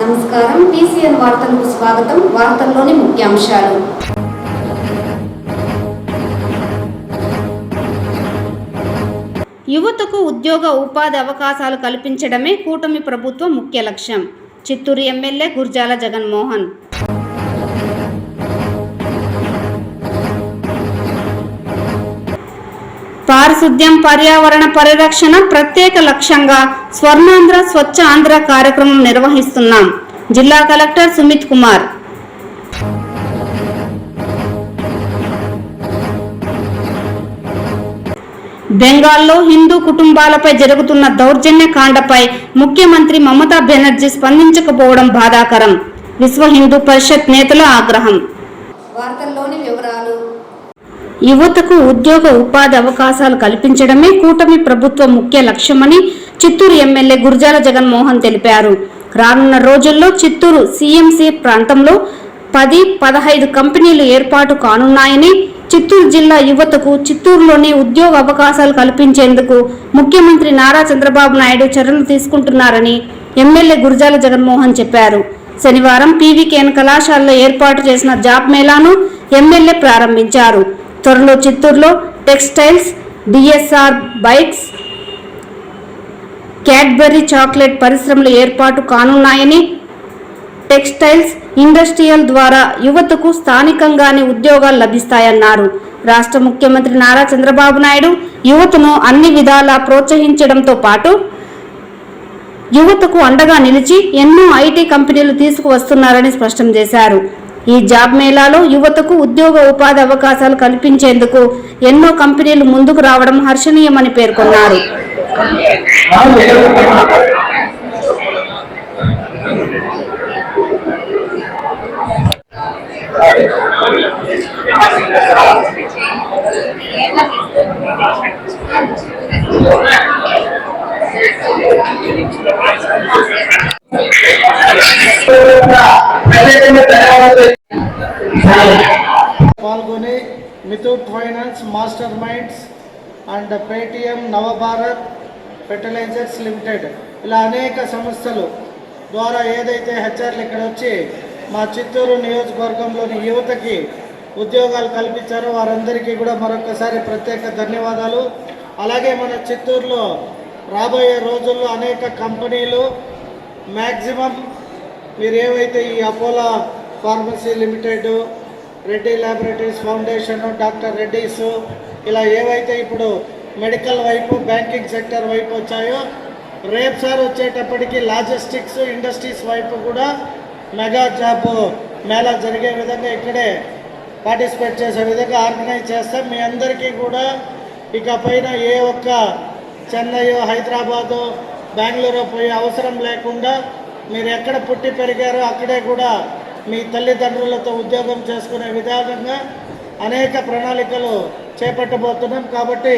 నమస్కారం టీసీఎన్ వార్తలకు స్వాగతం. వార్తల్లోని ముఖ్యాంశాలు. యువతకు ఉద్యోగ ఉపాధి అవకాశాలు కల్పించడమే కూటమి ప్రభుత్వం ముఖ్య లక్ష్యం. చిత్తూరు ఎమ్మెల్యే గుర్జాల జగన్మోహన్. పారిశుద్ధ్యం, పర్యావరణ పరిరక్షణ ప్రత్యేక లక్ష్యంగా స్వర్ణాంధ్ర స్వచ్ఛ ఆంధ్ర కార్యక్రమం నిర్వహిస్తున్నాం. జిల్లా కలెక్టర్ సుమిత్ కుమార్. బెంగాల్లో హిందూ కుటుంబాలపై జరుగుతున్న దౌర్జన్య కాండపై ముఖ్యమంత్రి మమతా బెనర్జీ స్పందించకపోవడం బాధాకరం. విశ్వ హిందూ పరిషత్ నేతల ఆగ్రహం. వార్తల్లోని వివరాలు. యువతకు ఉద్యోగ ఉపాధి అవకాశాలు కల్పించడమే కూటమి ప్రభుత్వ ముఖ్య లక్ష్యమని చిత్తూరు ఎమ్మెల్యే గుర్జాల జగన్మోహన్ తెలిపారు. రానున్న రోజుల్లో చిత్తూరు సిఎంసి ప్రాంతంలో 10-15 కంపెనీలు ఏర్పాటు కానున్నాయని, చిత్తూరు జిల్లా యువతకు చిత్తూరులోనే ఉద్యోగ అవకాశాలు కల్పించేందుకు ముఖ్యమంత్రి నారా చంద్రబాబు నాయుడు చర్యలు తీసుకుంటున్నారని ఎమ్మెల్యే గుర్జాల జగన్మోహన్ చెప్పారు. శనివారం పీవీకేఎన్ కళాశాలలో ఏర్పాటు చేసిన జాబ్ మేళాను ఎమ్మెల్యే ప్రారంభించారు. త్వరలో చిత్తూరులో textiles, DSR bikes, Cadbury chocolate పరిశ్రమలు ఏర్పాటు కానున్నాయని, టెక్స్టైల్స్ ఇండస్ట్రియల్ ద్వారా యువతకు స్థానికంగానే ఉద్యోగాలు లభిస్తాయన్నారు. రాష్ట్ర ముఖ్యమంత్రి నారా చంద్రబాబు నాయుడు యువతను అన్ని విధాలా ప్రోత్సహించడంతో పాటు యువతకు అండగా నిలిచి ఎన్నో ఐటీ కంపెనీలు తీసుకువస్తున్నారని స్పష్టం చేశారు. ఈ జాబ్ మేళాలో యువతకు ఉద్యోగ ఉపాధి అవకాశాలు కల్పించేందుకు ఎన్నో కంపెనీలు ముందుకు రావడం హర్షణీయమని పేర్కొన్నారు. పాల్గొని Muthoot finance, master minds and Paytm, Navabharat fertilisers limited ఇలా అనేక సంస్థలు ద్వారా ఏదైతే హెచ్ఆర్లు ఇక్కడ వచ్చి మా చిత్తూరు నియోజకవర్గంలోని యువతకి ఉద్యోగాలు కల్పించారో వారందరికీ కూడా మరొకసారి ప్రత్యేక ధన్యవాదాలు. అలాగే మన చిత్తూరులో రాబోయే రోజుల్లో అనేక కంపెనీలు మ్యాక్సిమం మీరు ఏవైతే ఈ Apollo pharmacy limited, Reddy laboratories foundation, doctor Reddy's ఇలా ఏవైతే ఇప్పుడు మెడికల్ వైపు, బ్యాంకింగ్ సెక్టర్ వైపు వచ్చాయో రేపు సార్ వచ్చేటప్పటికి లాజిస్టిక్స్ ఇండస్ట్రీస్ వైపు కూడా మెగా జాబ్ మేళా జరిగే విధంగా ఇక్కడే పార్టిసిపేట్ చేసే విధంగా ఆర్గనైజ్ చేస్తాం. మీ అందరికీ కూడా ఇక పైన ఏ ఒక్క చెన్నై, హైదరాబాదు, బెంగళూరు పోయే అవసరం లేకుండా మీరు ఎక్కడ పుట్టి పెరిగారో అక్కడే కూడా మీ తల్లిదండ్రులతో ఉద్యోగం చేసుకునే విధానంగా అనేక ప్రణాళికలు చేపట్టబోతున్నాం. కాబట్టి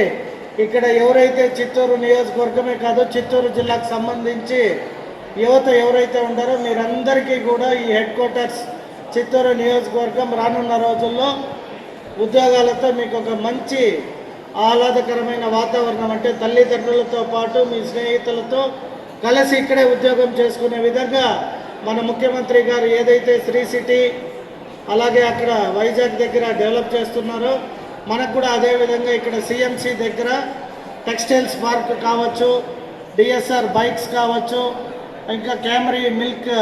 ఇక్కడ ఎవరైతే చిత్తూరు నియోజకవర్గమే కాదు చిత్తూరు జిల్లాకు సంబంధించి యువత ఎవరైతే ఉన్నారో మీరందరికీ కూడా ఈ హెడ్ క్వార్టర్స్ చిత్తూరు నియోజకవర్గం రానున్న రోజుల్లో ఉద్యోగాలతో మీకు ఒక మంచి ఆహ్లాదకరమైన వాతావరణం, అంటే తల్లిదండ్రులతో పాటు మీ స్నేహితులతో కలిసి ఇక్కడే ఉద్యోగం చేసుకునే విధంగా మన ముఖ్యమంత్రి గారు ఏదైతే శ్రీ సిటీ అలాగే అక్కడ వైజాగ్ దగ్గర డెవలప్ చేస్తున్నారో మనకు కూడా అదేవిధంగా ఇక్కడ సిఎంసి దగ్గర టెక్స్టైల్స్ పార్క్ కావచ్చు, డిఎస్ఆర్ బైక్స్ కావచ్చు, ఇంకా క్యామరీ మిల్క్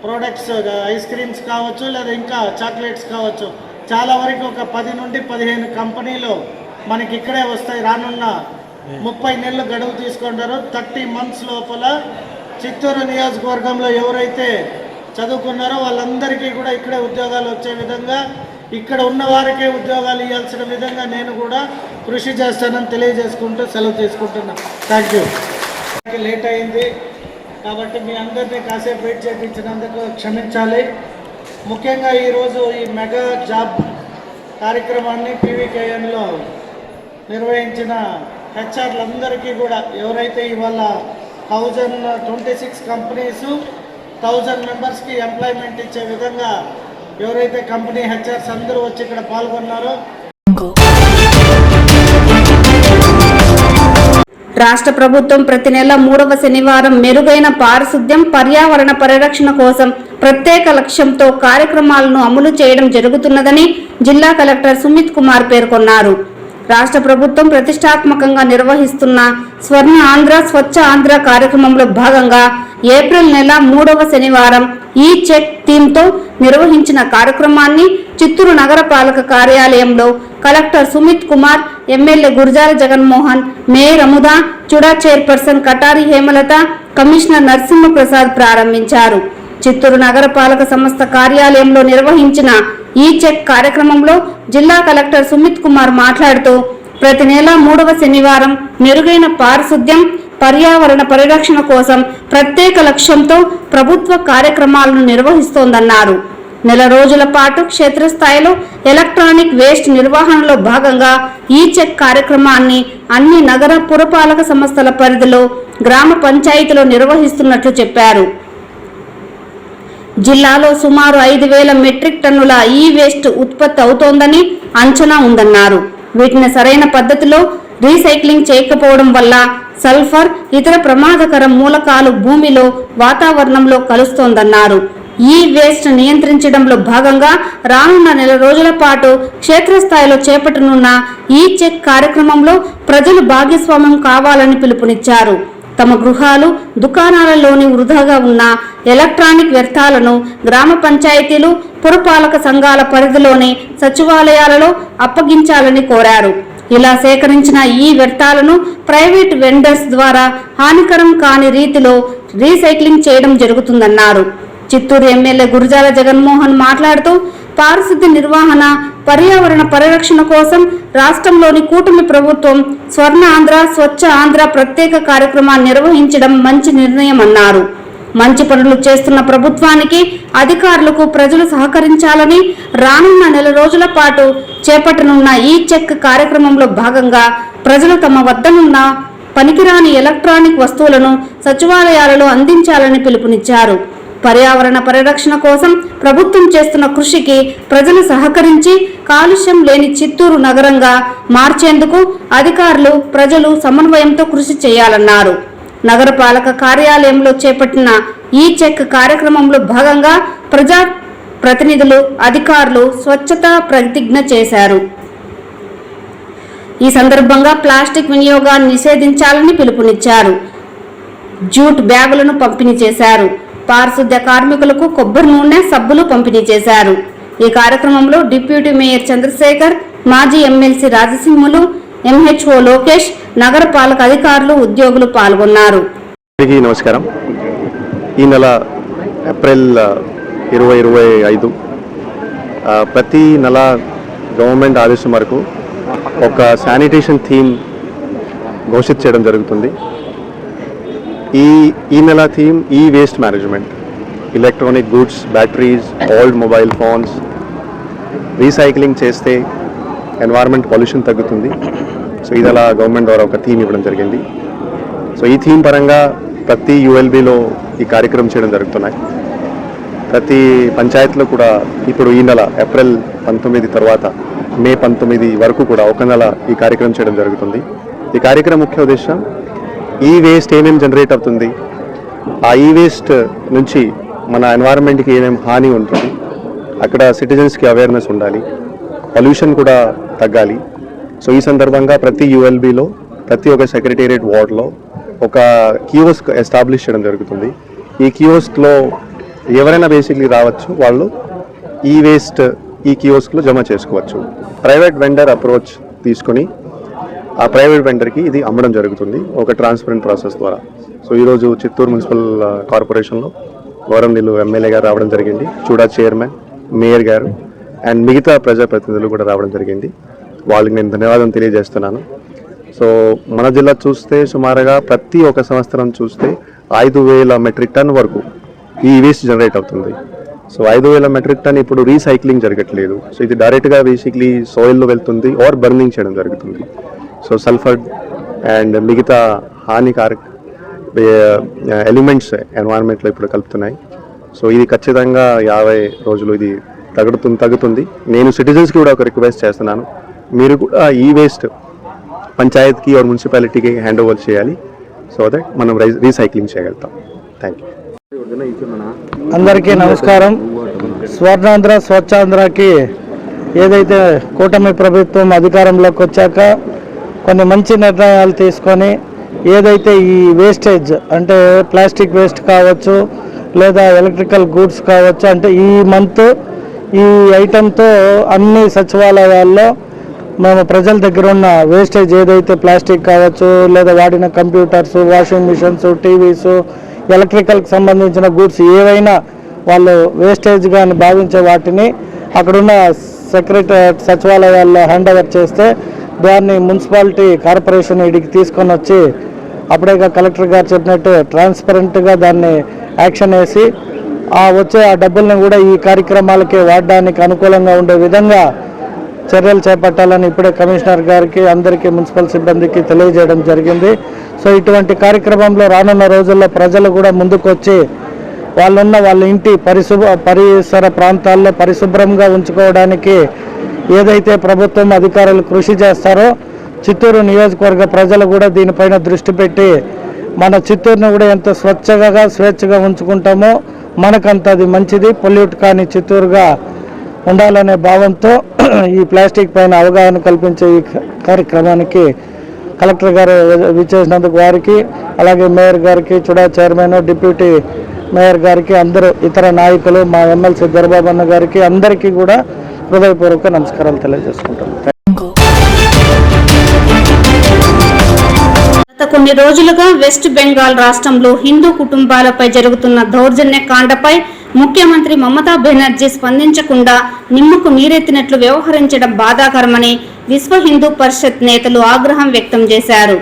ప్రోడక్ట్స్ ఐస్ క్రీమ్స్ కావచ్చు, లేదా ఇంకా చాక్లెట్స్ కావచ్చు, చాలా వరకు ఒక 10 నుండి 15 కంపెనీలు మనకి ఇక్కడే వస్తాయి. రానున్న 30 నెలలు గడువు తీసుకుంటారో 30 మంత్స్ లోపల చిత్తూరు నియోజకవర్గంలో ఎవరైతే చదువుకున్నారో వాళ్ళందరికీ కూడా ఇక్కడే ఉద్యోగాలు వచ్చే విధంగా, ఇక్కడ ఉన్న వారికే ఉద్యోగాలు ఇవ్వాల్సిన విధంగా నేను కూడా కృషి చేస్తానని తెలియజేసుకుంటూ సెలవు తీసుకుంటున్నాను. Thank you. లేట్ అయింది కాబట్టి మీ అందరినీ కాసేపు వెయిట్ చేయించినందుకు క్షమించాలి. ముఖ్యంగా ఈరోజు ఈ మెగా జాబ్ కార్యక్రమాన్ని పీవీకేఎన్లో నిర్వహించిన హెచ్ఆర్లందరికీ కూడా ఎవరైతే ఇవాళ 1026 కంపెనీస్ 1000 మెంబర్స్కి ఎంప్లాయ్మెంట్ ఇచ్చే విధంగా ఎవరైతే కంపెనీ హెచ్ఆర్స్ అందరూ వచ్చి ఇక్కడ పాల్గొన్నారో రాష్ట్ర ప్రభుత్వం ప్రతి నెల 3వ శనివారం మెరుగైన పారిశుద్ధ్యం, పర్యావరణ పరిరక్షణ కోసం ప్రత్యేక లక్ష్యంతో కార్యక్రమాలను అమలు చేయడం జరుగుతున్నదని జిల్లా కలెక్టర్ సుమిత్ కుమార్ పేర్కొన్నారు. రాష్ట్ర ప్రభుత్వం ప్రతిష్టాత్మకంగా నిర్వహిస్తున్న స్వర్ణ ఆంధ్ర, స్వచ్ఛ ఆంధ్ర కార్యక్రమంలో భాగంగా ఏప్రిల్ నెల 3వ శనివారం ఈ చెక్ థీమ్తో నిర్వహించిన కార్యక్రమాన్ని చిత్తూరు నగరపాలక కార్యాలయంలో collector Sumit Kumar, MLA Gurajala Jaganmohan, mayor Amuda, చుడా చైర్పర్సన్ కటారి హేమలత, కమిషనర్ నరసింహప్రసాద్ ప్రారంభించారు. చిత్తూరు నగరపాలక సంస్థ కార్యాలయంలో నిర్వహించిన ఈ చెక్ కార్యక్రమంలో జిల్లా కలెక్టర్ సుమిత్ కుమార్ మాట్లాడుతూ ప్రతి నెల 3వ శనివారం మెరుగైన పారిశుద్ధ్యం, పర్యావరణ పరిరక్షణ కోసం ప్రత్యేక లక్ష్యంతో ప్రభుత్వ కార్యక్రమాలను నిర్వహిస్తోందన్నారు. నెల రోజుల పాటు క్షేత్రస్థాయిలో ఎలక్ట్రానిక్ వేస్ట్ నిర్వహణలో భాగంగా ఈ చెక్ కార్యక్రమాన్ని అన్ని నగర పురపాలక సంస్థల పరిధిలో గ్రామ పంచాయతీలో నిర్వహిస్తున్నట్లు చెప్పారు. జిల్లాలో సుమారు 5,000 మెట్రిక్ టన్నుల ఈ వేస్ట్ ఉత్పత్తి అవుతోందని అంచనా ఉందన్నారు. వీటిని సరైన పద్ధతిలో రీసైక్లింగ్ చేయకపోవడం వల్ల సల్ఫర్, ఇతర ప్రమాదకర మూలకాలు భూమిలో, వాతావరణంలో కలుస్తోందన్నారు. ఈ వేస్ట్ నియంత్రించడంలో భాగంగా రానున్న నెల రోజుల పాటు క్షేత్రస్థాయిలో చేపట్టనున్న ఈ చెక్ కార్యక్రమంలో ప్రజలు భాగస్వామ్యం కావాలని పిలుపునిచ్చారు. తమ గృహాలు, దుకాణాలలోని వృధాగా ఉన్న ఎలక్ట్రానిక్ వ్యర్థాలను గ్రామ పంచాయతీలు, పురపాలక సంఘాల పరిధిలోని సచివాలయాలలో అప్పగించాలని కోరారు. ఇలా సేకరించిన ఈ వ్యర్థాలను ప్రైవేట్ వెండర్స్ ద్వారా హానికరం కాని రీతిలో రీసైక్లింగ్ చేయడం జరుగుతుందన్నారు. చిత్తూరు ఎమ్మెల్యే గురజాల జగన్మోహన్ మాట్లాడుతూ పారిశుద్ధ్య నిర్వహణ, పర్యావరణ పరిరక్షణ కోసం రాష్ట్రంలోని కూటమి ప్రభుత్వం స్వర్ణ ఆంధ్ర, స్వచ్ఛ ఆంధ్ర ప్రత్యేక కార్యక్రమాన్ని నిర్వహించడం మంచి నిర్ణయమన్నారు. మంచి పనులు చేస్తున్న ప్రభుత్వానికి, అధికారులకు ప్రజలు సహకరించాలని, రానున్న నెల రోజుల పాటు చేపట్టనున్న ఈ చెక్ కార్యక్రమంలో భాగంగా ప్రజలు తమ వద్దనున్న పనికిరాని ఎలక్ట్రానిక్ వస్తువులను సచివాలయాలలో అందించాలని పిలుపునిచ్చారు. పర్యావరణ పరిరక్షణ కోసం ప్రభుత్వం చేస్తున్న కృషికి ప్రజలు సహకరించి కాలుష్యం లేని చిత్తూరు నగరంగా మార్చేందుకు అధికారులు, ప్రజలు సమన్వయంతో కృషి చేయాలన్నారు. నగరపాలక కార్యాలయంలో చేపట్టిన ఈ చెక్ కార్యక్రమంలో భాగంగా ప్రజా ప్రతినిధులు, అధికారులు స్వచ్ఛతా ప్రతిజ్ఞ చేశారు. ఈ సందర్భంగా ప్లాస్టిక్ వినియోగాన్ని నిషేధించాలని పిలుపునిచ్చారు. జూట్ బ్యాగులను పంపిణీ చేశారు. పారిశుద్ధ్య కార్మికులకు కొబ్బరి నూనె, సబ్బులు పంపిణీ చేశారు. ఈ కార్యక్రమంలో డిప్యూటీ మేయర్ చంద్రశేఖర్, మాజీ ఎమ్మెల్సీ రాజసింహులు, ఎంహెచ్ఓ లోకేష్, నగరపాలక అధికారులు, ఉద్యోగులు పాల్గొన్నారు. నమస్కారం. ఈ నెల ఏప్రిల్ 2025 ప్రతి నెల గవర్నమెంట్ ఆదేశం వరకు ఒక శానిటేషన్ థీమ్ ఘోషిత చేయడం జరుగుతుంది. ఈ నెల థీమ్ ఈ waste management. Electronic goods, batteries, old mobile phones recycling చేస్తే ఎన్వైరన్మెంట్ పొల్యూషన్ తగ్గుతుంది. సో ఇది అలా గవర్నమెంట్ ద్వారా ఒక థీమ్ ఇవ్వడం జరిగింది. సో ఈ థీమ్ పరంగా ప్రతి యుఎల్బిలో ఈ కార్యక్రమం చేయడం జరుగుతున్నాయి. ప్రతి పంచాయతీలో కూడా ఇప్పుడు ఈ నెల ఏప్రిల్ 19 తర్వాత మే 19 వరకు కూడా ఒక నెల ఈ కార్యక్రమం చేయడం జరుగుతుంది. ఈ కార్యక్రమం ముఖ్య ఉద్దేశం ఈ వేస్ట్ ఏమేమి జనరేట్ అవుతుంది, ఆ ఈ వేస్ట్ నుంచి మన ఎన్వైరన్మెంట్కి ఏమేమి హాని ఉంటుంది, అక్కడ సిటిజన్స్కి అవేర్నెస్ ఉండాలి, పొల్యూషన్ కూడా తగ్గాలి. సో ఈ సందర్భంగా ప్రతి యుఎల్బిలో, ప్రతి ఒక్క సెక్రటేరియట్ వార్డ్లో ఒక కియోస్క్ ఎస్టాబ్లిష్ చేయడం జరుగుతుంది. ఈ కియోస్క్లో ఎవరైనా బేసిక్లీ రావచ్చు, వాళ్ళు ఈ వేస్ట్ ఈ కియోస్క్లో జమ చేసుకోవచ్చు. ప్రైవేట్ వెండర్ అప్రోచ్ తీసుకొని ఆ ప్రైవేట్ వెండర్కి ఇది అమ్మడం జరుగుతుంది ఒక ట్రాన్స్పరెంట్ ప్రాసెస్ ద్వారా. సో ఈరోజు చిత్తూరు మున్సిపల్ కార్పొరేషన్లో గౌరవనీయులు ఎమ్మెల్యే గారు రావడం జరిగింది, చూడా చైర్మన్, మేయర్ గారు అండ్ మిగతా ప్రజాప్రతినిధులు కూడా రావడం జరిగింది. వాళ్ళకి నేను ధన్యవాదం తెలియజేస్తున్నాను. సో మన జిల్లా చూస్తే సుమారుగా ప్రతి ఒక్క సంవత్సరం చూస్తే 5,000 మెట్రిక్ టన్ వరకు ఈ వేస్ట్ జనరేట్ అవుతుంది. సో 5,000 మెట్రిక్ టన్ ఇప్పుడు రీసైక్లింగ్ జరగట్లేదు. సో ఇది డైరెక్ట్గా బేసిక్లీ సాయిల్లో వెళ్తుంది ఆర్ బర్నింగ్ చేయడం జరుగుతుంది. సో సల్ఫర్ అండ్ మిగతా హానికారక ఎలిమెంట్స్ ఎన్వైరన్మెంట్లో ఇప్పుడు కలుపుతున్నాయి. సో ఇది ఖచ్చితంగా 50 రోజులు ఇది తగ్గుతుంది. నేను సిటిజన్స్కి కూడా ఒక రిక్వెస్ట్ చేస్తున్నాను, మీరు కూడా ఈ వేస్ట్ పంచాయత్కి और మున్సిపాలిటీకి హ్యాండ్ ఓవర్ చేయాలి సో దట్ మనం రీసైక్లింగ్ చేయగలుగుతాం. Thank you. అందరికీ నమస్కారం. స్వర్ణాంధ్ర స్వచ్ఛాంధ్రకి ఏదైతే కూటమి ప్రభుత్వం అధికారంలోకి వచ్చాక కొన్ని మంచి నిర్ణయాలు తీసుకొని ఏదైతే ఈ వేస్టేజ్ అంటే ప్లాస్టిక్ వేస్ట్ కావచ్చు లేదా ఎలక్ట్రికల్ గూడ్స్ కావచ్చు అంటే ఈ మంత్ ఈ ఐటెంతో అన్ని సచివాలయాల్లో మేము ప్రజల దగ్గర ఉన్న వేస్టేజ్ ఏదైతే ప్లాస్టిక్ కావచ్చు లేదా వాడిన కంప్యూటర్స్, వాషింగ్ మిషన్స్, టీవీస్, ఎలక్ట్రికల్కి సంబంధించిన గూడ్స్ ఏవైనా వాళ్ళు వేస్టేజ్గా అని భావించే వాటిని అక్కడున్న సెక్రటరీ సచివాలయాల్లో హ్యాండ్ ఓవర్ చేస్తే దాన్ని మున్సిపాలిటీ కార్పొరేషన్ ఇడికి తీసుకొని వచ్చి అప్పుడే కలెక్టర్ గారు చెప్పినట్టు ట్రాన్స్పరెంట్గా దాన్ని యాక్షన్ వేసి వచ్చే ఆ డబ్బుల్ని కూడా ఈ కార్యక్రమాలకి వాడడానికి అనుకూలంగా ఉండే విధంగా చర్యలు చేపట్టాలని ఇప్పుడే కమిషనర్ గారికి అందరికీ మున్సిపల్ సిబ్బందికి తెలియజేయడం జరిగింది. సో ఇటువంటి కార్యక్రమంలో రానున్న రోజుల్లో ప్రజలు కూడా ముందుకొచ్చి వాళ్ళ ఇంటి పరిసర ప్రాంతాల్లో పరిశుభ్రంగా ఉంచుకోవడానికి ఏదైతే ప్రభుత్వం అధికారులు కృషి చేస్తారో చిత్తూరు నియోజకవర్గ ప్రజలు కూడా దీనిపైన దృష్టి పెట్టి మన చిత్తూరుని కూడా ఎంత స్వేచ్ఛగా ఉంచుకుంటామో మనకంత అది మంచిది, పొల్యూట్ కాని చిత్తూరుగా ఉండాలనే భావంతో ఈ ప్లాస్టిక్ పైన అవగాహన కల్పించే ఈ కార్యక్రమానికి కలెక్టర్ గారు విచ్చేసినందుకు వారికి, అలాగే మేయర్ గారికి, చుడా చైర్మన్, డిప్యూటీ మేయర్ గారికి, అందరూ ఇతర నాయకులు, మా ఎమ్మెల్సీ దర్బాబన్న గారికి అందరికీ కూడా హృదయపూర్వక నమస్కారాలు తెలియజేసుకుంటాను. గత కొన్ని రోజులుగా వెస్ట్ బెంగాల్ రాష్ట్రంలో హిందూ కుటుంబాలపై జరుగుతున్న దౌర్జన్య కాండపై ముఖ్యమంత్రి మమతా బెనర్జీ స్పందించకుండా నిమ్మకు నీరెత్తినట్లు వ్యవహరించడం బాధాకరమని విశ్వ హిందూ పరిషత్ నేతలు ఆగ్రహం వ్యక్తం చేశారు.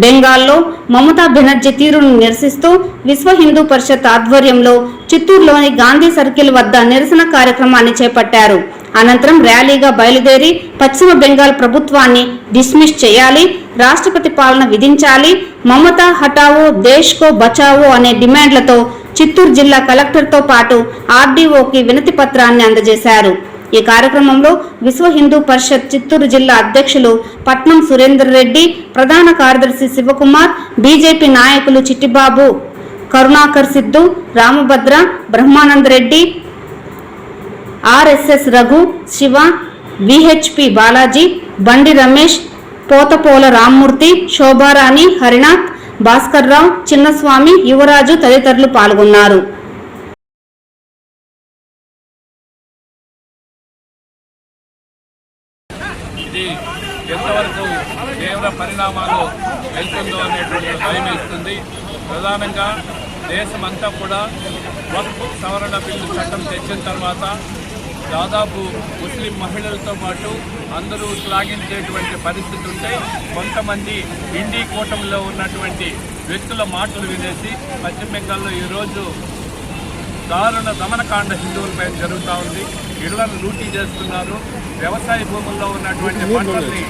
బెంగాల్లో మమతా బెనర్జీ తీరును నిరసిస్తూ విశ్వ హిందూ పరిషత్ ఆధ్వర్యంలో చిత్తూరులోని గాంధీ సర్కిల్ వద్ద నిరసన కార్యక్రమాన్ని చేపట్టారు. అనంతరం ర్యాలీగా బయలుదేరి పశ్చిమ బెంగాల్ ప్రభుత్వాన్ని డిస్మిస్ చేయాలి, రాష్ట్రపతి పాలన విధించాలి, మమతా హటావో దేశ్ కో బచావో అనే డిమాండ్లతో చిత్తూరు జిల్లా కలెక్టర్తో పాటు ఆర్డీఓకి వినతి పత్రాన్ని అందజేశారు. ఈ కార్యక్రమంలో విశ్వ హిందూ పరిషత్ చిత్తూరు జిల్లా అధ్యక్షులు పట్నం సురేందర్ రెడ్డి, ప్రధాన కార్యదర్శి శివకుమార్, బీజేపీ నాయకులు చిట్టిబాబు, కరుణాకర్ సిద్ధు, రామభద్ర, బ్రహ్మానంద రెడ్డి, ఆర్ఎస్ఎస్ రఘు, శివ, విహెచ్పి బాలాజీ, బండి రమేష్, పోతపోల రామ్మూర్తి, శోభారాణి, హరినాథ్, భాస్కర్ రావు, చిన్నస్వామి, యువరాజు తదితరులు పాల్గొన్నారు. ఇది ఎంతవరకు తీవ్ర పరిణామాలు వెళ్తుందో అనేటువంటి భయం ఇస్తుంది. ప్రధానంగా దేశమంతా కూడా వక్ఫ్ సవరణ బిల్లు చట్టం తెచ్చిన తర్వాత దాదాపు ముస్లిం మహిళలతో పాటు అందరూ శ్లాఘించేటువంటి పరిస్థితి ఉంటే కొంతమంది ఇండి కూటమిలో ఉన్నటువంటి వ్యక్తుల మాటలు వినేసి పశ్చిమ బెంగాల్లో ఈరోజు దారుణ దమనకాండ హిందువులపై జరుగుతూ ఉంది. ఇళ్లను లూటీ చేస్తున్నారు, వ్యవసాయ భూముల్లో ఉన్నటువంటి పంటల్ని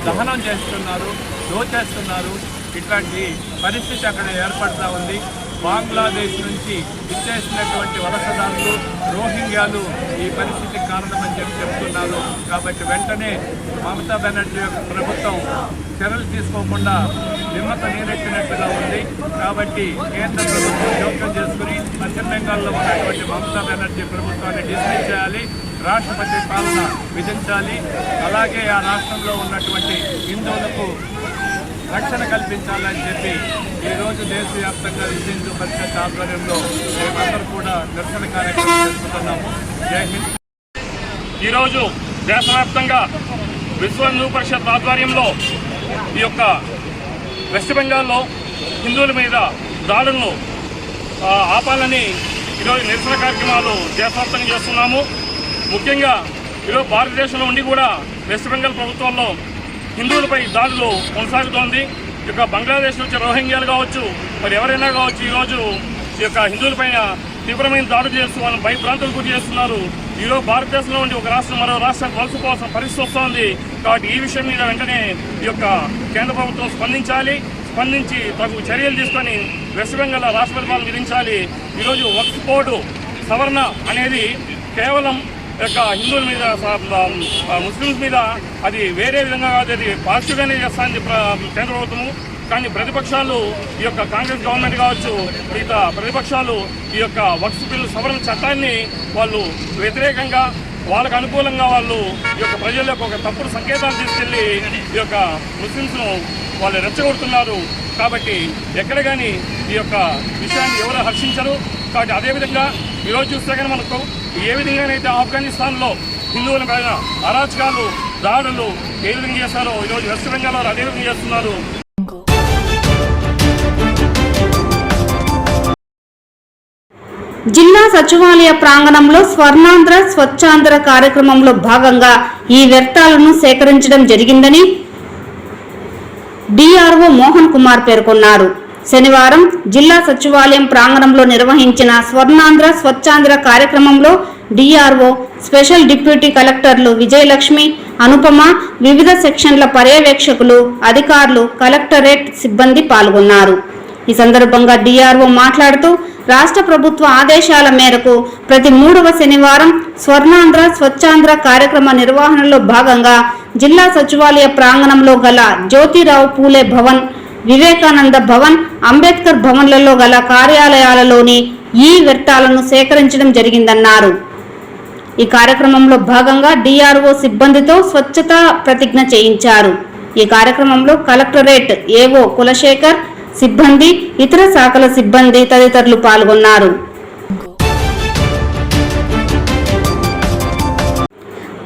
దహనం చేస్తున్నారు, దోచేస్తున్నారు. ఇట్లాంటి పరిస్థితి అక్కడ ఏర్పడుతూ ఉంది. బంగ్లాదేశ్ నుంచి విచ్చేసినటువంటి వలసదారులు, రోహింగ్యాలు ఈ పరిస్థితికి కారణమని చెప్తున్నారు. కాబట్టి వెంటనే మమతా బెనర్జీ యొక్క ప్రభుత్వం చర్యలు తీసుకోకుండా నిమ్మక నీరెత్తినట్టుగా ఉంది. కాబట్టి కేంద్ర ప్రభుత్వం జోక్యం చేసుకుని పశ్చిమ బెంగాల్లో ఉన్నటువంటి మమతా బెనర్జీ ప్రభుత్వాన్ని డిస్మిస్ చేయాలి, రాష్ట్రపతి పాలన విధించాలి. అలాగే ఆ రాష్ట్రంలో ఉన్నటువంటి హిందువులకు రక్షణ కల్పించాలని చెప్పి ఈరోజు దేశవ్యాప్తంగా విశ్వ హిందూ పరిషత్ ఆధ్వర్యంలో మేమందరూ కూడా నిరసన కార్యక్రమం జరుపుతున్నాము. జై హింద్. ఈరోజు దేశవ్యాప్తంగా విశ్వ హిందూ పరిషత్ ఆధ్వర్యంలో ఈ యొక్క వెస్ట్ బెంగాల్లో హిందువుల మీద దాడులను ఆపాలని ఈరోజు నిరసన కార్యక్రమాలు దేశవ్యాప్తంగా చేస్తున్నాము. ముఖ్యంగా ఈరోజు భారతదేశంలో ఉండి కూడా వెస్ట్ బెంగాల్ ప్రభుత్వంలో హిందువులపై దాడులు కొనసాగుతోంది. ఈ యొక్క బంగ్లాదేశ్ నుంచి రోహింగ్యాలు కావచ్చు, మరి ఎవరైనా కావచ్చు, ఈరోజు ఈ యొక్క హిందువులపైన తీవ్రమైన దాడులు చేస్తూ వాళ్ళని భయభ్రాంతులు గురి చేస్తున్నారు. ఈరోజు భారతదేశంలో ఉండి ఒక రాష్ట్రం మరో రాష్ట్రానికి వలసపోవాల్సిన పరిస్థితి వస్తోంది. కాబట్టి ఈ విషయం మీద వెంటనే ఈ యొక్క కేంద్ర ప్రభుత్వం స్పందించి తగు చర్యలు తీసుకొని వెస్ట్ బెంగాల్ రాష్ట్రపతి పాలన విధించాలి. ఈరోజు వక్ఫ్ బోర్డు సవరణ అనేది కేవలం యొక్క హిందువుల మీద ముస్లిమ్స్ మీద అది వేరే విధంగా కాదు, అది పాజిటివ్గానే చేస్తానని కేంద్ర ప్రభుత్వము. కానీ ప్రతిపక్షాలు ఈ యొక్క కాంగ్రెస్ గవర్నమెంట్ కావచ్చు, మిగతా ప్రతిపక్షాలు ఈ యొక్క వక్ఫ్ బిల్లు సవరణ చట్టాన్ని వాళ్ళు వ్యతిరేకంగా వాళ్ళకు అనుకూలంగా వాళ్ళు ఈ యొక్క ప్రజలకు ఒక తప్పుడు సంకేతాలు తీసుకెళ్ళి ఈ యొక్క ముస్లిమ్స్ను వాళ్ళు రెచ్చగొడుతున్నారు. కాబట్టి ఎక్కడ కానీ ఈ యొక్క విషయాన్ని ఎవరు హర్షించరు. కాబట్టి అదేవిధంగా ఈరోజు చూస్తే కానీ మనకు ఏ విధంగానైతే ఆఫ్ఘనిస్తాన్లో హిందువుల పైన అరాచకాలు దాడులు ఏ విధంగా చేస్తారో ఈరోజు వెస్ట్ బెంగాల్లో అదే విధంగా చేస్తున్నారు. జిల్లా సచివాలయ ప్రాంగణంలో స్వర్ణాంధ్ర స్వచ్ఛాంధ్ర కార్యక్రమంలో భాగంగా ఈ వ్యర్థాలను సేకరించడం జరిగిందని డిఆర్ఓ మోహన్ కుమార్ పేర్కొన్నారు. శనివారం జిల్లా సచివాలయం ప్రాంగణంలో నిర్వహించిన స్వర్ణాంధ్ర స్వచ్ఛాంధ్ర కార్యక్రమంలో డిఆర్ఓ, స్పెషల్ డిప్యూటీ కలెక్టర్లు విజయలక్ష్మి, అనుపమ, వివిధ సెక్షన్ల పర్యవేక్షకులు, అధికారులు, కలెక్టరేట్ సిబ్బంది పాల్గొన్నారు. ఈ సందర్భంగా డిఆర్ఓ మాట్లాడుతూ రాష్ట్ర ప్రభుత్వ ఆదేశాల మేరకు ప్రతి 3వ శనివారం స్వర్ణాంధ్ర స్వచ్ఛాంధ్ర కార్యక్రమ నిర్వహణలో భాగంగా జిల్లా సచివాలయ ప్రాంగణంలో గల జ్యోతిరావు పూలే భవన్, వివేకానంద భవన్, అంబేద్కర్ భవన్లలో గల కార్యాలయాలలోని ఈ వ్యర్థాలను సేకరించడం జరిగిందన్నారు. ఈ కార్యక్రమంలో భాగంగా డిఆర్ఓ సిబ్బందితో స్వచ్ఛతా ప్రతిజ్ఞ చేయించారు. ఈ కార్యక్రమంలో కలెక్టరేట్ ఏవో కులశేఖర్, సిబ్బంది, ఇతర శాఖల సిబ్బంది తదితరులు పాల్గొన్నారు.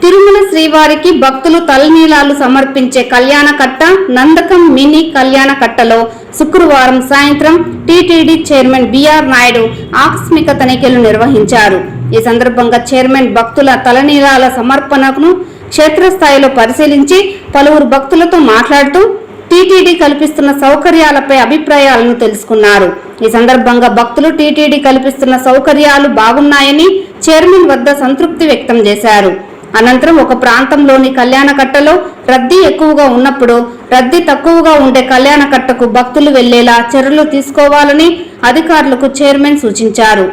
తిరుమల శ్రీవారికి భక్తులు తలనీలాలు సమర్పించే కళ్యాణకట్ట నందకం మినీ కళ్యాణకట్టలో శుక్రవారం సాయంత్రం టీటీడీ చైర్మన్ బిఆర్ నాయుడు ఆకస్మిక తనిఖీలు నిర్వహించారు. ఈ సందర్భంగా చైర్మన్ భక్తుల తలనీలాల సమర్పణను క్షేత్రస్థాయిలో పరిశీలించి పలువురు భక్తులతో మాట్లాడుతూ టీటీడీ కల్పిస్తున్న సౌకర్యాలపై అభిప్రాయాలను తెలుసుకున్నారు. ఈ సందర్భంగా భక్తులు టీటీడీ కల్పిస్తున్న సౌకర్యాలు బాగున్నాయని చైర్మన్ వద్ద సంతృప్తి వ్యక్తం చేశారు. అనంతరం ఒక ప్రాంతంలోని కళ్యాణకట్టలో రద్దీ ఎక్కువగా ఉన్నప్పుడు రద్దీ తక్కువగా ఉండే కళ్యాణకట్టకు భక్తులు వెళ్లేలా చర్యలు తీసుకోవాలని అధికారులకు చైర్మన్ సూచించారు.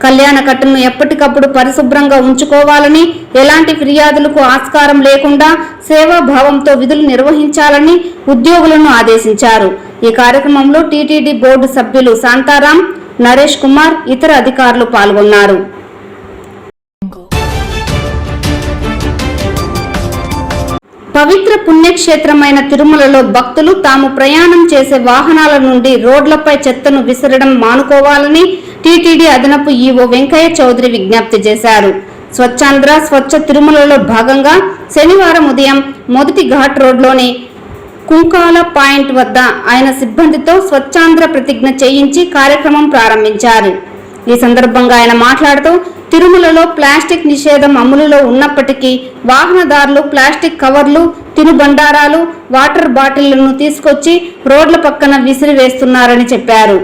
కళ్యాణకట్టను ఎప్పటికప్పుడు పరిశుభ్రంగా ఉంచుకోవాలని, ఎలాంటి ఫిర్యాదులకు ఆస్కారం లేకుండా సేవాభావంతో విధులు నిర్వహించాలని ఉద్యోగులను ఆదేశించారు. ఈ కార్యక్రమంలో టీటీడీ బోర్డు సభ్యులు శాంతారాం, నరేష్ కుమార్, ఇతర అధికారులు పాల్గొన్నారు. పవిత్ర పుణ్యక్షేత్రమైన తిరుమలలో భక్తులు తాము ప్రయాణం చేసే వాహనాల నుండి రోడ్లపై చెత్తను విసరడం మానుకోవాలని టీటీడీ అదనపు ఈవో వెంకయ్య చౌదరి విజ్ఞప్తి చేశారు. స్వచ్ఛాంధ్ర స్వచ్ఛ తిరుమలలో భాగంగా శనివారం ఉదయం మొదటి ఘాట్ రోడ్లోని కుంకాల పాయింట్ వద్ద ఆయన సిబ్బందితో స్వచ్ఛాంధ్ర ప్రతిజ్ఞ చేయించి కార్యక్రమం ప్రారంభించారు. ఈ సందర్భంగా ఆయన మాట్లాడుతూ తిరుమలలో ప్లాస్టిక్ నిషేధం అమలులో ఉన్నప్పటికీ వాహనదారులు ప్లాస్టిక్ కవర్లు, తినుబండారాలు, వాటర్ బాటిళ్లను తీసుకొచ్చి రోడ్ల పక్కన విసిరివేస్తున్నారని చెప్పారు.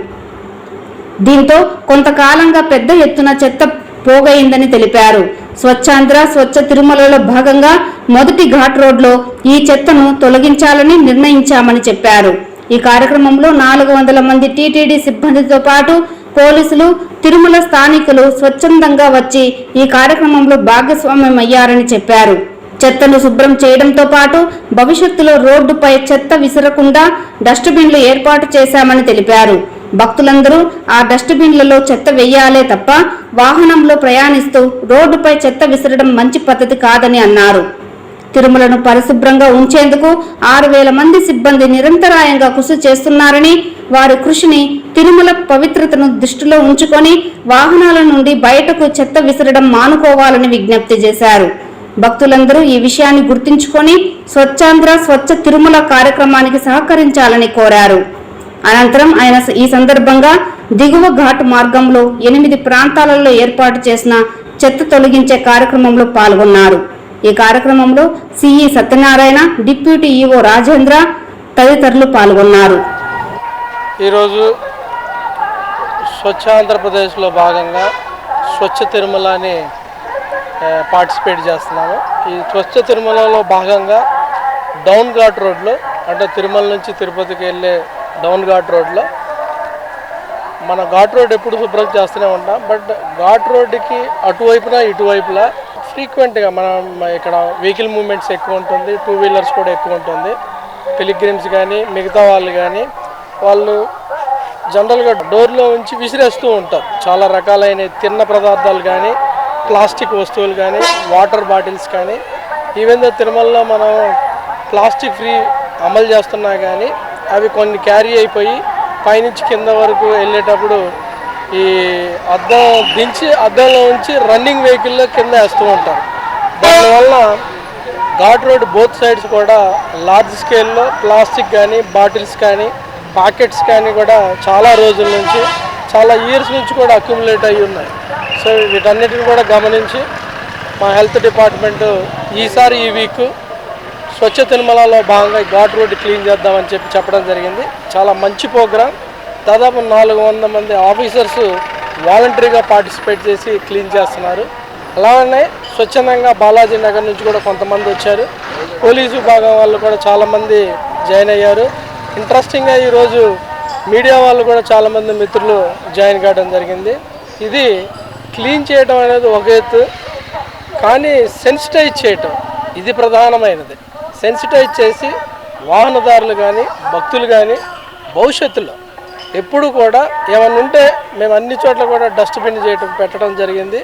దీంతో కొంతకాలంగా పెద్ద ఎత్తున చెత్త పోగైందని తెలిపారు. స్వచ్ఛాంధ్ర స్వచ్ఛ తిరుమలలో భాగంగా మొదటి ఘాట్ రోడ్లో ఈ చెత్తను తొలగించాలని నిర్ణయించామని చెప్పారు. ఈ కార్యక్రమంలో 400 మంది టీటీడీ సిబ్బందితో పాటు పోలీసులు, తిరుమల స్థానికులు స్వచ్ఛందంగా వచ్చి ఈ కార్యక్రమంలో భాగస్వామ్యం అయ్యారని చెప్పారు. చెత్తను శుభ్రం చేయడంతో పాటు భవిష్యత్తులో రోడ్డుపై చెత్త విసరకుండా డస్ట్బిన్లు ఏర్పాటు చేశామని తెలిపారు. భక్తులందరూ ఆ డస్ట్బిన్లలో చెత్త వెయ్యాలే తప్ప వాహనంలో ప్రయాణిస్తూ రోడ్డుపై చెత్త విసరడం మంచి పద్ధతి కాదని అన్నారు. తిరుమలను పరిశుభ్రంగా ఉంచేందుకు 6000 మంది సిబ్బంది నిరంతరాయంగా కృషి చేస్తున్నారని, వారి కృషిని తిరుమల పవిత్రతను దృష్టిలో ఉంచుకొని వాహనాల నుండి బయటకు చెత్త విసరడం మానుకోవాలని విజ్ఞప్తి చేశారు. భక్తులందరూ ఈ విషయాన్ని గుర్తుంచుకొని స్వచ్ఛాంధ్ర స్వచ్ఛ తిరుమల కార్యక్రమానికి సహకరించాలని కోరారు. అనంతరం ఆయన ఈ సందర్భంగా దిగువ ఘాట్ మార్గంలో 8 ప్రాంతాలలో ఏర్పాటు చేసిన చెత్త తొలగించే కార్యక్రమంలో పాల్గొన్నారు. ఈ కార్యక్రమంలో CE Satyanarayana, deputy EO Rajendra తదితరులు పాల్గొన్నారు. ఈరోజు స్వచ్ఛ ఆంధ్రప్రదేశ్లో భాగంగా స్వచ్ఛ తిరుమలని పార్టిసిపేట్ చేస్తున్నాము. ఈ స్వచ్ఛ తిరుమలలో భాగంగా డౌన్ ఘాట్ రోడ్లో, అంటే తిరుమల నుంచి తిరుపతికి వెళ్ళే డౌన్ ఘాట్ రోడ్లో మన ఘాట్ రోడ్ ఎప్పుడు శుభ్రం చేస్తూనే ఉంటాం. బట్ ఘాట్ రోడ్డుకి అటువైపున ఇటువైపులా ఫ్రీక్వెంట్గా మనం ఇక్కడ వెహికల్ మూవ్మెంట్స్ ఎక్కువ ఉంటుంది, 2 వీలర్స్ కూడా ఎక్కువ ఉంటుంది. పిలిగ్రిమ్స్ కానీ మిగతా వాళ్ళు కానీ వాళ్ళు జనరల్గా డోర్లో ఉంచి విసిరేస్తూ ఉంటారు. చాలా రకాలైన తిన్న పదార్థాలు కానీ, ప్లాస్టిక్ వస్తువులు కానీ, వాటర్ బాటిల్స్ కానీ. ఈవెన్ తిరుమలలో మనం ప్లాస్టిక్ ఫ్రీ అమలు చేస్తున్నా కానీ అవి కొన్ని క్యారీ అయిపోయి పైనుంచి కింద వరకు వెళ్ళేటప్పుడు ఈ అద్దం దించి అద్దంలో ఉంచి రన్నింగ్ వెహికల్లో కింద వేస్తూ ఉంటారు. దానివల్ల ఘాట్ రోడ్ బోత్ సైడ్స్ కూడా లార్జ్ స్కేల్లో ప్లాస్టిక్ కానీ, బాటిల్స్ కానీ, ప్యాకెట్స్ కానీ కూడా చాలా రోజుల నుంచి, చాలా ఇయర్స్ నుంచి కూడా అక్యుములేట్ అయ్యి ఉన్నాయి. సో వీటన్నిటిని కూడా గమనించి మా హెల్త్ డిపార్ట్మెంటు ఈసారి ఈ వీక్ స్వచ్ఛ తిరుమలలో భాగంగా ఘాట్ రోడ్ క్లీన్ చేద్దామని చెప్పడం జరిగింది. చాలా మంచి ప్రోగ్రాం. దాదాపు 400 మంది ఆఫీసర్స్ వాలంటరీగా పార్టిసిపేట్ చేసి క్లీన్ చేస్తున్నారు. అలాగనే స్వచ్ఛందంగా బాలాజీ నగర్ నుంచి కూడా కొంతమంది వచ్చారు. పోలీసు విభాగం వాళ్ళు కూడా చాలామంది జాయిన్ అయ్యారు. ఇంట్రెస్టింగ్గా ఈరోజు మీడియా వాళ్ళు కూడా చాలామంది మిత్రులు జాయిన్ కావడం జరిగింది. ఇది క్లీన్ చేయడం అనేది ఒక ఎత్తు, కానీ సెన్సిటైజ్ చేయటం ఇది ప్రధానమైనది. సెన్సిటైజ్ చేసి వాహనదారులు కానీ, భక్తులు కానీ భవిష్యత్తులో ఎప్పుడు కూడా ఏమన్నా ఉంటే మేము అన్ని చోట్ల కూడా డస్ట్బిన్ పెట్టడం జరిగింది.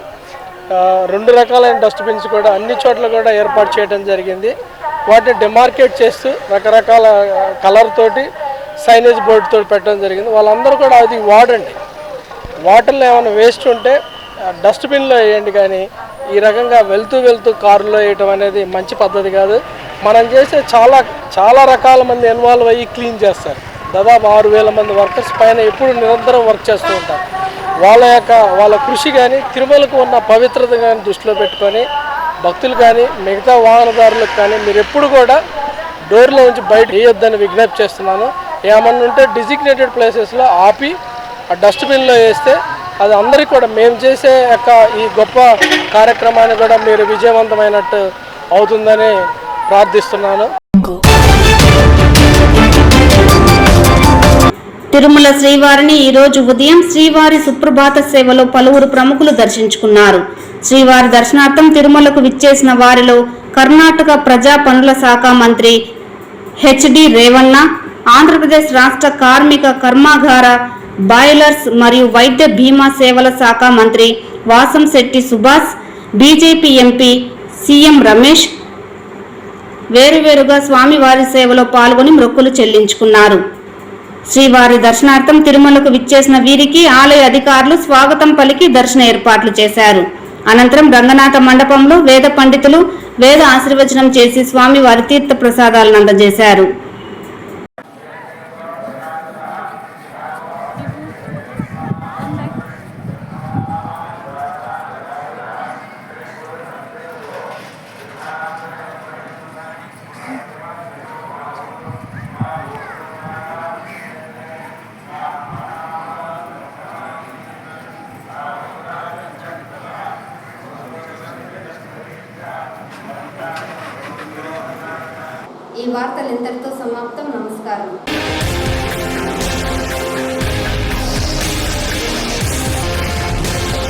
2 రకాలైన డస్ట్బిన్స్ కూడా అన్ని చోట్ల కూడా ఏర్పాటు చేయడం జరిగింది. వాటిని డిమార్కేట్ చేస్తూ రకరకాల కలర్ తోటి సైనేజ్ బోర్డు తోటి పెట్టడం జరిగింది. వాళ్ళందరూ కూడా అది వాడండి, వాటర్లో ఏమైనా వేస్ట్ ఉంటే డస్ట్బిన్లో వేయండి, కానీ ఈ రకంగా వెళ్తూ కారులో వేయటం అనేది మంచి పద్ధతి కాదు. మనం చేసే చాలా రకాల మంది ఇన్వాల్వ్ అయ్యి క్లీన్ చేస్తారు. దాదాపు 6,000 మంది వర్కర్స్ పైన ఎప్పుడు నిరంతరం వర్క్ చేస్తూ ఉంటారు. వాళ్ళ కృషి కానీ, తిరుమలకు ఉన్న పవిత్రత కానీ దృష్టిలో పెట్టుకొని భక్తులు కానీ, మిగతా వాహనదారులకు కానీ మీరు ఎప్పుడు కూడా డోర్లో ఉంచి బయట వేయొద్దని విజ్ఞప్తి చేస్తున్నాను. ఏమన్నా ఉంటే డిజిగ్నేటెడ్ ప్లేసెస్లో ఆపి ఆ డస్ట్బిన్లో వేస్తే అది అందరికీ కూడా మేము చేసే ఈ గొప్ప కార్యక్రమాన్ని కూడా మీరు విజయవంతమైనట్టు అవుతుందని ప్రార్థిస్తున్నాను. తిరుమల శ్రీవారిని ఈరోజు ఉదయం శ్రీవారి సుప్రభాత సేవలో పలువురు ప్రముఖులు దర్శించుకున్నారు. శ్రీవారి దర్శనార్థం తిరుమలకు విచ్చేసిన వారిలో కర్ణాటక ప్రజా పనుల శాఖ మంత్రి హెచ్డి రేవన్న, ఆంధ్రప్రదేశ్ రాష్ట్ర కార్మిక కర్మాగార, బాయిలర్స్ మరియు వైద్య బీమా సేవల శాఖ మంత్రి Vasamsetti Subhash, BJP MP CM Ramesh వేరువేరుగా స్వామివారి సేవలో పాల్గొని మొక్కులు చెల్లించుకున్నారు. శ్రీవారి దర్శనార్థం తిరుమలకు విచ్చేసిన వీరికి ఆలయ అధికారులు స్వాగతం పలికి దర్శన ఏర్పాట్లు చేశారు. అనంతరం రంగనాథ మండపంలో వేద పండితులు వేద ఆశీర్వచనం చేసి స్వామివారి తీర్థ ప్రసాదాలను అందజేశారు. ఈ వార్తలు ఇంతటితో సమాప్తం. నమస్కారం.